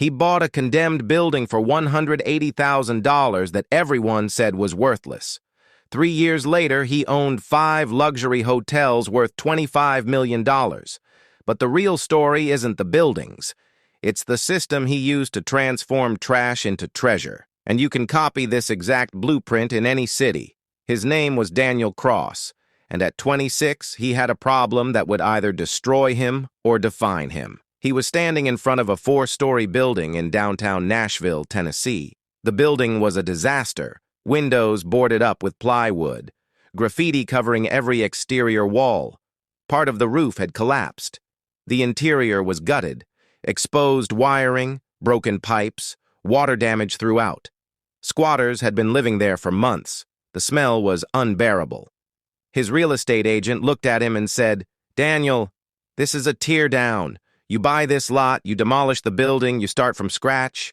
He bought a condemned building for $180,000 that everyone said was worthless. 3 years later, he owned 5 luxury hotels worth $25 million. But the real story isn't the buildings. It's the system he used to transform trash into treasure. And you can copy this exact blueprint in any city. His name was Daniel Cross, and at 26, he had a problem that would either destroy him or define him. He was standing in front of a 4-story building in downtown Nashville, Tennessee. The building was a disaster, windows boarded up with plywood, graffiti covering every exterior wall. Part of the roof had collapsed. The interior was gutted, exposed wiring, broken pipes, water damage throughout. Squatters had been living there for months. The smell was unbearable. His real estate agent looked at him and said, "Daniel, this is a tear down. You buy this lot, you demolish the building, you start from scratch.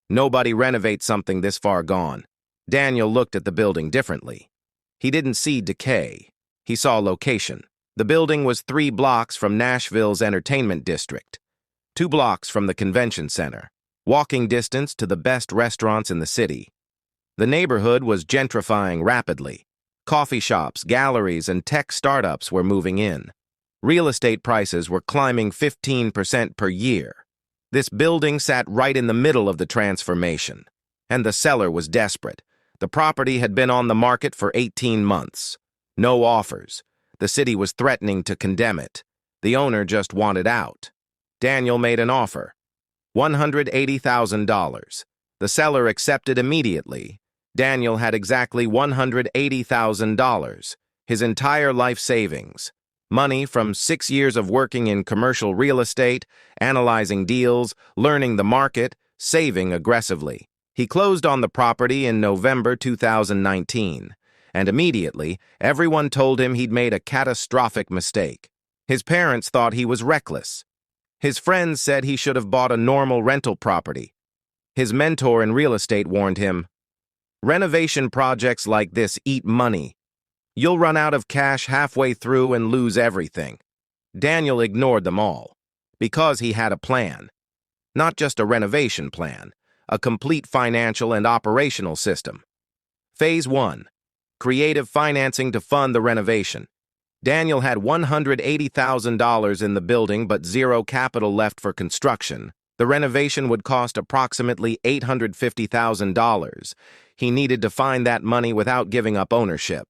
Nobody renovates something this far gone." Daniel looked at the building differently. He didn't see decay. He saw location. The building was 3 blocks from Nashville's entertainment district, 2 blocks from the convention center, walking distance to the best restaurants in the city. The neighborhood was gentrifying rapidly. Coffee shops, galleries, and tech startups were moving in. Real estate prices were climbing 15% per year. This building sat right in the middle of the transformation, and the seller was desperate. The property had been on the market for 18 months. No offers. The city was threatening to condemn it. The owner just wanted out. Daniel made an offer. $180,000. The seller accepted immediately. Daniel had exactly $180,000, his entire life savings. Money from 6 years of working in commercial real estate, analyzing deals, learning the market, saving aggressively. He closed on the property in November 2019, and immediately, everyone told him he'd made a catastrophic mistake. His parents thought he was reckless. His friends said he should have bought a normal rental property. His mentor in real estate warned him, "Renovation projects like this eat money. You'll run out of cash halfway through and lose everything." Daniel ignored them all, because he had a plan. Not just a renovation plan, a complete financial and operational system. Phase 1. Creative financing to fund the renovation. Daniel had $180,000 in the building but zero capital left for construction. The renovation would cost approximately $850,000. He needed to find that money without giving up ownership.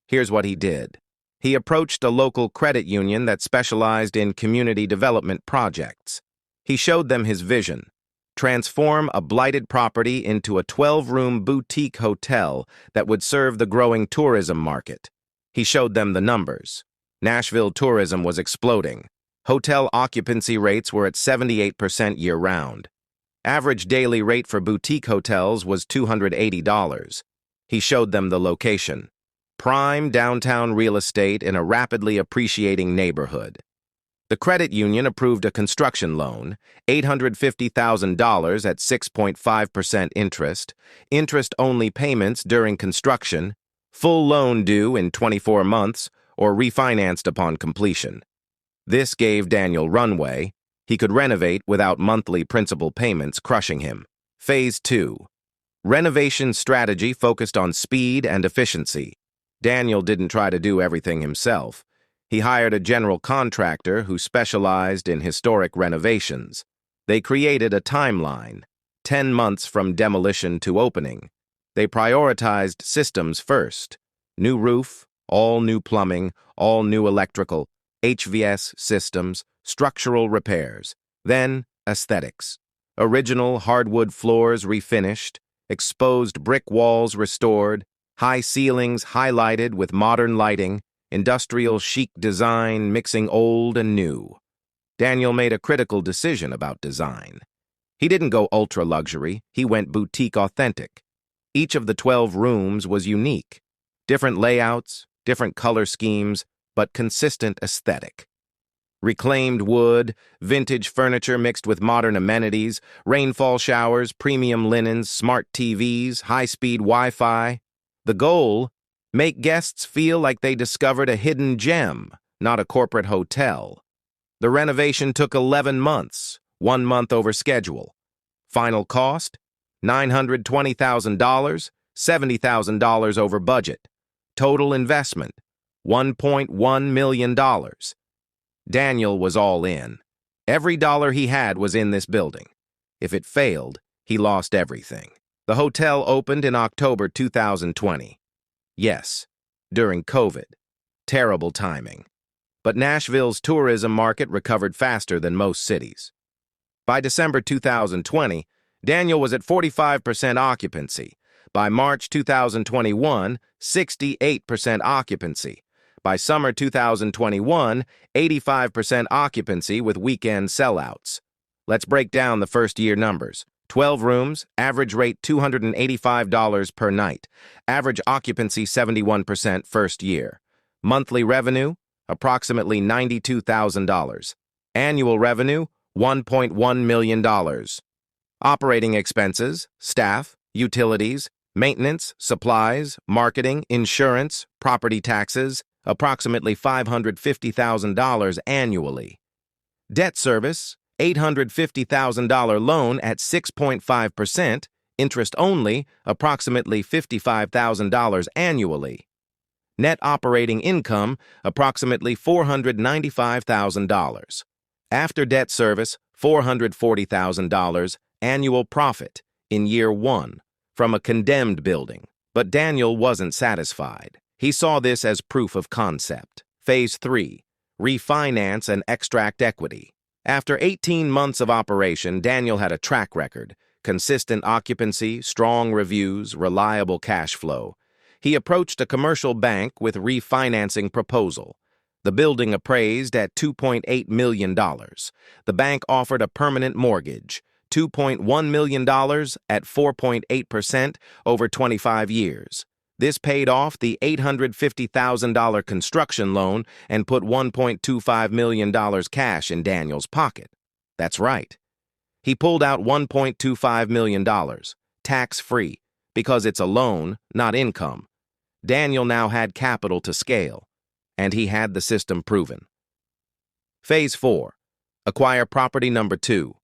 Here's what he did. He approached a local credit union that specialized in community development projects. He showed them his vision: transform a blighted property into a 12-room boutique hotel that would serve the growing tourism market. He showed them the numbers. Nashville tourism was exploding. Hotel occupancy rates were at 78% year-round. Average daily rate for boutique hotels was $280. He showed them the location: prime downtown real estate in a rapidly appreciating neighborhood. The credit union approved a construction loan, $850,000 at 6.5% interest-only payments during construction, full loan due in 24 months, or refinanced upon completion. This gave Daniel runway. He could renovate without monthly principal payments crushing him. Phase 2. Renovation strategy focused on speed and efficiency. Daniel didn't try to do everything himself. He hired a general contractor who specialized in historic renovations. They created a timeline, 10 months from demolition to opening. They prioritized systems first: new roof, all new plumbing, all new electrical, HVS systems, structural repairs. Then, aesthetics. Original hardwood floors refinished, exposed brick walls restored, high ceilings highlighted with modern lighting, industrial chic design mixing old and new. Daniel made a critical decision about design. He didn't go ultra-luxury, he went boutique authentic. Each of the 12 rooms was unique. Different layouts, different color schemes, but consistent aesthetic. Reclaimed wood, vintage furniture mixed with modern amenities, rainfall showers, premium linens, smart TVs, high-speed Wi-Fi. The goal: make guests feel like they discovered a hidden gem, not a corporate hotel. The renovation took 11 months, 1 month over schedule. Final cost? $920,000, $70,000 over budget. Total investment? $1.1 million. Daniel was all in. Every dollar he had was in this building. If it failed, he lost everything. The hotel opened in October 2020. Yes, during COVID. Terrible timing. But Nashville's tourism market recovered faster than most cities. By December 2020, Daniel was at 45% occupancy. By March 2021, 68% occupancy. By summer 2021, 85% occupancy with weekend sellouts. Let's break down the first-year numbers. 12 rooms, average rate $285 per night. Average occupancy 71% first year. Monthly revenue, approximately $92,000. Annual revenue, $1.1 million. Operating expenses, staff, utilities, maintenance, supplies, marketing, insurance, property taxes, approximately $550,000 annually. Debt service, $850,000 loan at 6.5%, interest only, approximately $55,000 annually. Net operating income, approximately $495,000. After debt service, $440,000 annual profit in year one from a condemned building. But Daniel wasn't satisfied. He saw this as proof of concept. Phase 3, refinance and extract equity. After 18 months of operation, Daniel had a track record, consistent occupancy, strong reviews, reliable cash flow. He approached a commercial bank with refinancing proposal. The building appraised at $2.8 million. The bank offered a permanent mortgage, $2.1 million at 4.8% over 25 years. This paid off the $850,000 construction loan and put $1.25 million cash in Daniel's pocket. That's right. He pulled out $1.25 million, tax-free, because it's a loan, not income. Daniel now had capital to scale, and he had the system proven. Phase 4, acquire property number 2.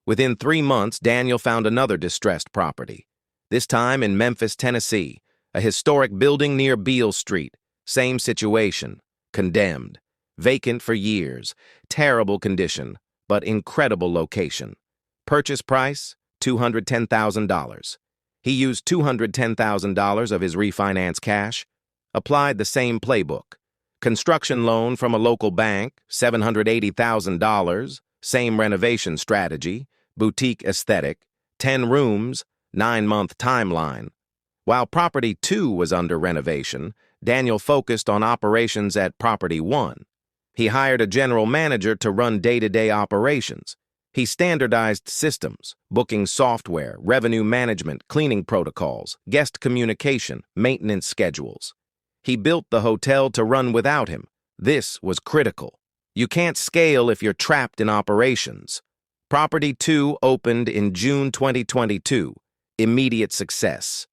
Within 3 months, Daniel found another distressed property, this time in Memphis, Tennessee, a historic building near Beale Street. Same situation, condemned, vacant for years, terrible condition, but incredible location. Purchase price, $210,000. He used $210,000 of his refinance cash, applied the same playbook. Construction loan from a local bank, $780,000, same renovation strategy, boutique aesthetic, 10 rooms, 9-month timeline. While Property 2 was under renovation, Daniel focused on operations at Property 1. He hired a general manager to run day-to-day operations. He standardized systems, booking software, revenue management, cleaning protocols, guest communication, maintenance schedules. He built the hotel to run without him. This was critical. You can't scale if you're trapped in operations. Property 2 opened in June 2022. Immediate success.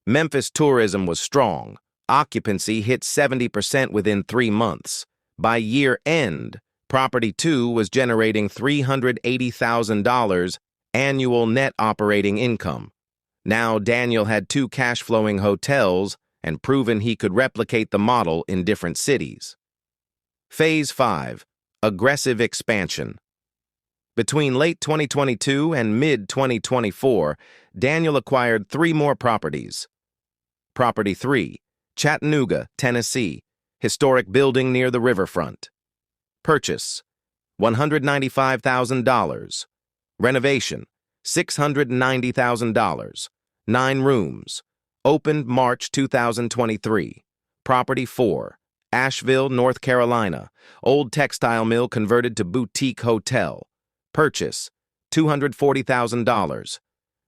Memphis tourism was strong. Occupancy hit 70% within 3 months. By year end, Property 2 was generating $380,000 annual net operating income. Now Daniel had 2 cash-flowing hotels and proven he could replicate the model in different cities. Phase 5, aggressive expansion. Between late 2022 and mid-2024, Daniel acquired 3 more properties. Property 3, Chattanooga, Tennessee, historic building near the riverfront. Purchase, $195,000. Renovation, $690,000. 9 rooms. Opened March 2023. Property 4, Asheville, North Carolina. Old textile mill converted to boutique hotel. Purchase, $240,000.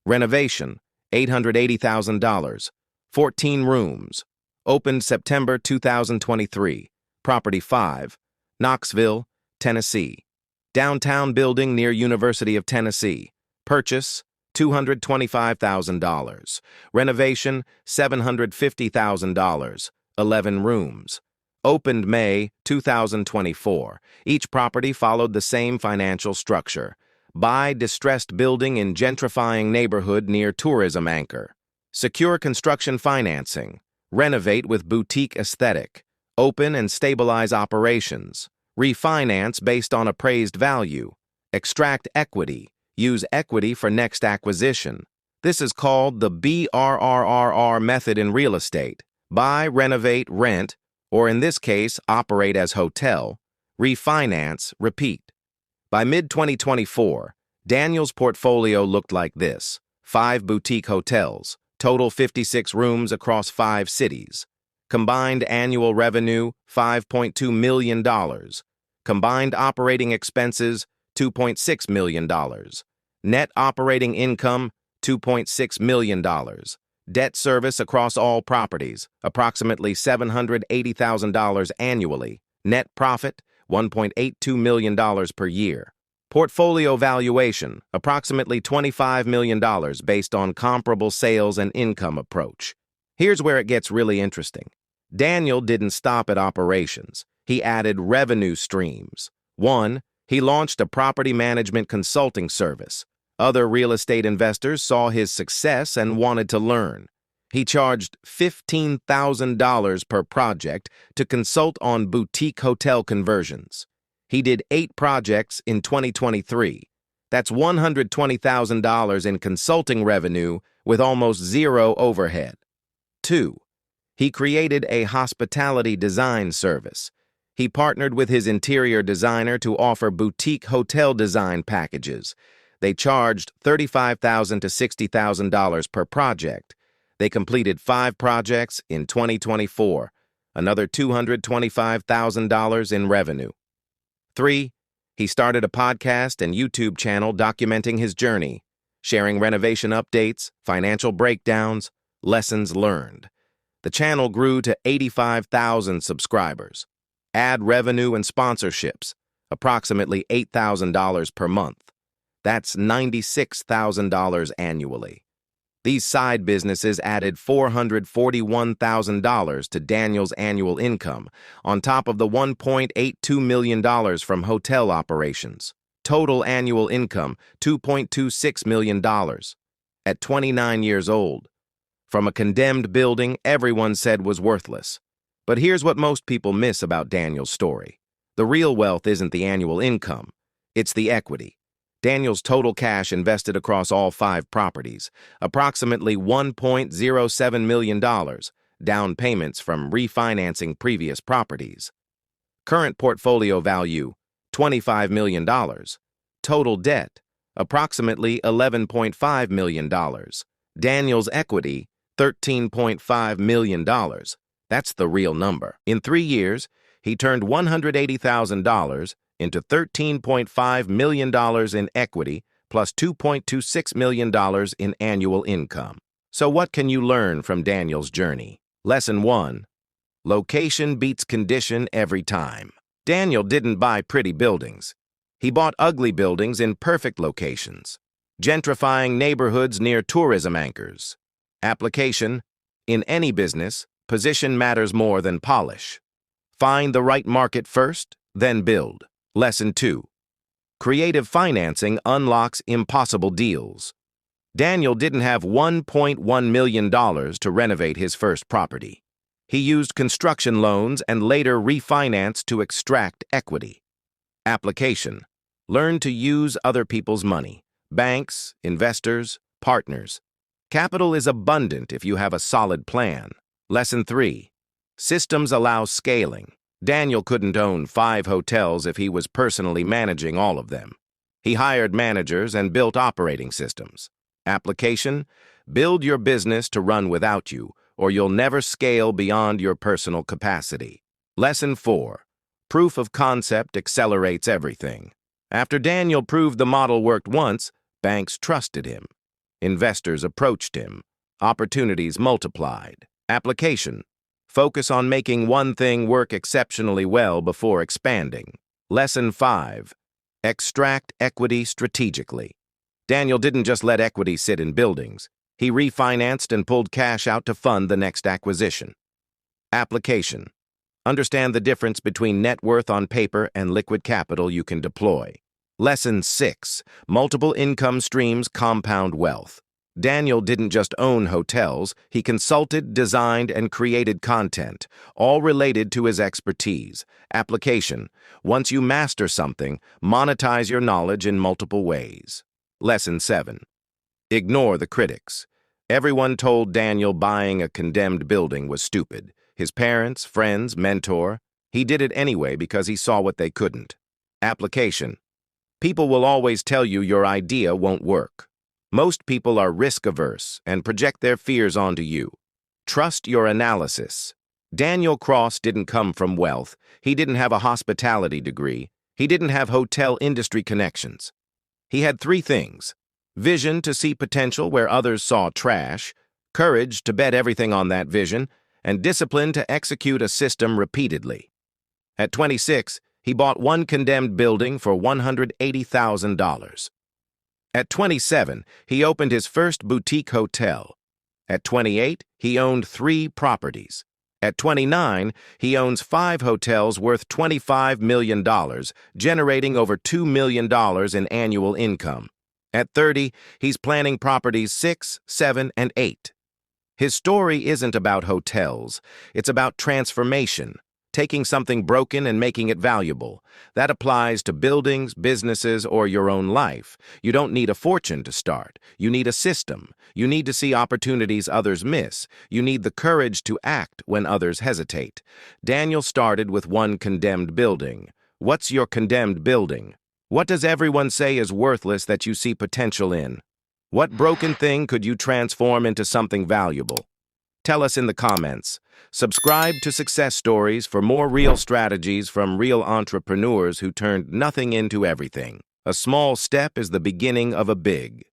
Renovation, $880,000. 14 rooms. Opened September 2023. Property 5, Knoxville, Tennessee. Downtown building near University of Tennessee. Purchase, $225,000. Renovation, $750,000. 11 rooms. Opened May 2024. Each property followed the same financial structure. Buy distressed building in gentrifying neighborhood near tourism anchor. Secure construction financing. Renovate with boutique aesthetic. Open and stabilize operations. Refinance based on appraised value. Extract equity. Use equity for next acquisition. This is called the BRRRR method in real estate. Buy, renovate, rent, or in this case, operate as hotel. Refinance, repeat. By mid-2024, Daniel's portfolio looked like this: 5 boutique hotels, total 56 rooms across 5 cities. Combined annual revenue, $5.2 million. Combined operating expenses, $2.6 million. Net operating income, $2.6 million. Debt service across all properties, approximately $780,000 annually. Net profit, $1.82 million per year. Portfolio valuation, approximately $25 million based on comparable sales and income approach. Here's where it gets really interesting. Daniel didn't stop at operations. He added revenue streams. 1. He launched a property management consulting service. Other real estate investors saw his success and wanted to learn. He charged $15,000 per project to consult on boutique hotel conversions. He did 8 projects in 2023. That's $120,000 in consulting revenue with almost zero overhead. 2. He created a hospitality design service. He partnered with his interior designer to offer boutique hotel design packages. They charged $35,000 to $60,000 per project. They completed 5 projects in 2024, another $225,000 in revenue. 3. He started a podcast and YouTube channel documenting his journey, sharing renovation updates, financial breakdowns, lessons learned. The channel grew to 85,000 subscribers. Ad revenue and sponsorships, approximately $8,000 per month. That's $96,000 annually. These side businesses added $441,000 to Daniel's annual income, on top of the $1.82 million from hotel operations. Total annual income, $2.26 million. At 29 years old. From a condemned building everyone said was worthless. But here's what most people miss about Daniel's story. The real wealth isn't the annual income, it's the equity. Daniel's total cash invested across all 5 properties, approximately $1.07 million, down payments from refinancing previous properties. Current portfolio value, $25 million. Total debt, approximately $11.5 million. Daniel's equity, $13.5 million. That's the real number. In 3 years, he turned $180,000 into $13.5 million in equity plus $2.26 million in annual income. So what can you learn from Daniel's journey? Lesson 1. Location beats condition every time. Daniel didn't buy pretty buildings. He bought ugly buildings in perfect locations. Gentrifying neighborhoods near tourism anchors. Application: in any business, position matters more than polish. Find the right market first, then build. Lesson 2. Creative financing unlocks impossible deals. Daniel didn't have $1.1 million to renovate his first property. He used construction loans and later refinanced to extract equity. Application: learn to use other people's money. Banks, investors, partners. Capital is abundant if you have a solid plan. Lesson 3. Systems allow scaling. Daniel couldn't own 5 hotels if he was personally managing all of them. He hired managers and built operating systems. Application: build your business to run without you, or you'll never scale beyond your personal capacity. Lesson 4. Proof of concept accelerates everything. After Daniel proved the model worked once, banks trusted him. Investors approached him. Opportunities multiplied. Application: focus on making one thing work exceptionally well before expanding. Lesson 5. Extract equity strategically. Daniel didn't just let equity sit in buildings. He refinanced and pulled cash out to fund the next acquisition. Application: understand the difference between net worth on paper and liquid capital you can deploy. Lesson 6. Multiple income streams compound wealth. Daniel didn't just own hotels, he consulted, designed, and created content, all related to his expertise. Application. Once you master something, monetize your knowledge in multiple ways. Lesson 7. Ignore the critics. Everyone told Daniel buying a condemned building was stupid. His parents, friends, mentor. He did it anyway because he saw what they couldn't. Application. People will always tell you your idea won't work. Most people are risk-averse and project their fears onto you. Trust your analysis. Daniel Cross didn't come from wealth. He didn't have a hospitality degree. He didn't have hotel industry connections. He had 3 things: vision to see potential where others saw trash, courage to bet everything on that vision, and discipline to execute a system repeatedly. At 26, he bought one condemned building for $180,000. At 27, he opened his first boutique hotel. At 28, he owned 3 properties. At 29, he owns 5 hotels worth $25 million, generating over $2 million in annual income. At 30, he's planning properties 6, 7, and 8. His story isn't about hotels. It's about transformation, taking something broken and making it valuable. That applies to buildings, businesses, or your own life. You don't need a fortune to start. You need a system. You need to see opportunities others miss. You need the courage to act when others hesitate. Daniel started with one condemned building. What's your condemned building? What does everyone say is worthless that you see potential in? What broken thing could you transform into something valuable? Tell us in the comments. Subscribe to Success Stories for more real strategies from real entrepreneurs who turned nothing into everything. A small step is the beginning of a big.